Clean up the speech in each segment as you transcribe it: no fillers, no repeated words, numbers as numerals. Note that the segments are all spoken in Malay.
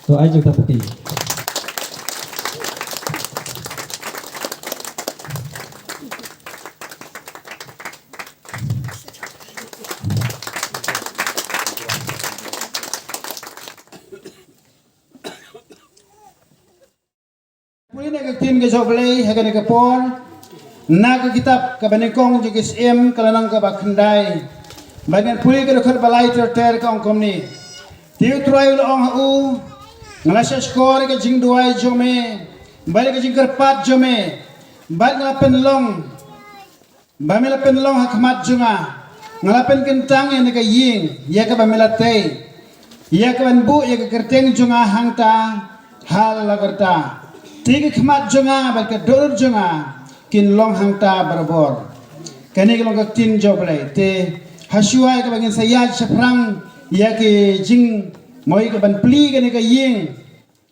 So ai chúng ta peti. Puli nak tim ke joblay hagan ke pon nak kitab ke benekong juga SM kalanang ke bakandai bagian puli ke dokter balai ter ke ongkom ni tiu try ul ong hu ngalasa skor ke jing duai jome balik ke jing kerpat jome bal ngalapen long bamela penlong hakmat junga ngalapen kentang yang ke ying ya ke bamela tei ya ke banbu ya ke kerteng junga hangta hal lagerta tiga khmat jonga ba ka dor jonga kin long hangta barbor kani long ka tin joblai te hasuai ka bagin sayaj saprang ya ke jing moi ka ban pli kani ka ying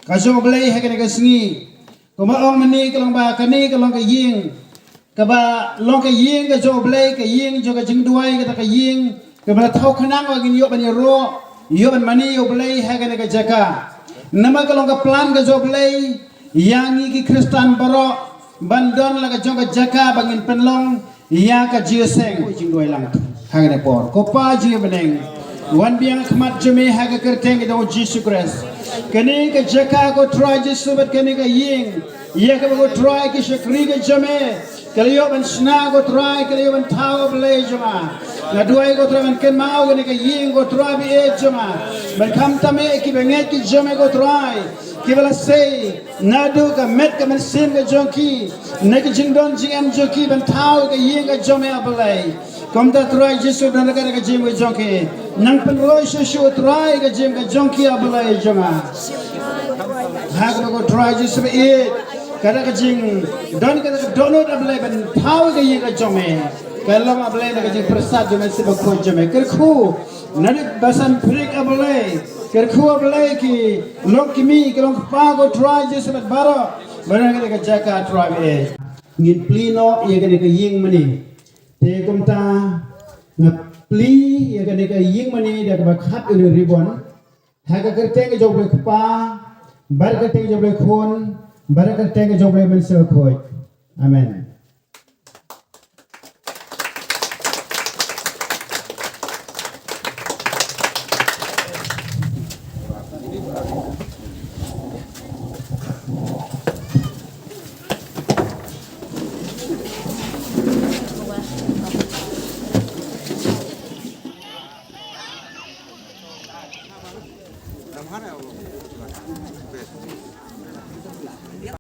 ka joblai ha kani ka singi ko ma ong mani ka long ba kani ka long ka ying ka ba long ka ying ka joblai ka ying jo ka jing duai ka ying ka ba thau khanang wa gin yo ban ro yo ban mani yo blai ha kani ka jaka nama ka long ka plan ka joblai yang iki Kristen baro bandon laga jonga jaka bangin penlong ya ka jioseng jing doi lang hagane por ko pa ji beneng wan biang khmat jeme haga kerteng do Jesus Christ kani ka jaka ko try Jesus bat kani ka ying ya ka ko try ki shakri ka jeme kaliyo ban sna ko try kaliyo ban thao ble jama na duai ko try ban ken mau kani ka ying ko try bi e jama ban kham tame ki benget ki jeme ko try kibala say nadu ka met ka men sim ka jonki nek jingdon jingam jonki ban thau ka ying ka jome abalai kom ta try Jesus dan ka jim ka jonki nang pen roi shu try ka jim ka jonki abalai jonga ha ko try Jesus be kada ka jing don ka donot abalai ban thau ka ying ka jome kalong abalai ka jing prasad jome se ba ko jome kerku nani basan prik abalai kerkhua belai ki long kimi ke long pa go try je sebat baro barang ke jaka try be ngin plino ye ke ying mani te kumta na pli ye ke ying mani da ba khat ul ribon ha ka kerteng ke job le pa bar kerteng job le khon bar kerteng ke job le men se khoi amen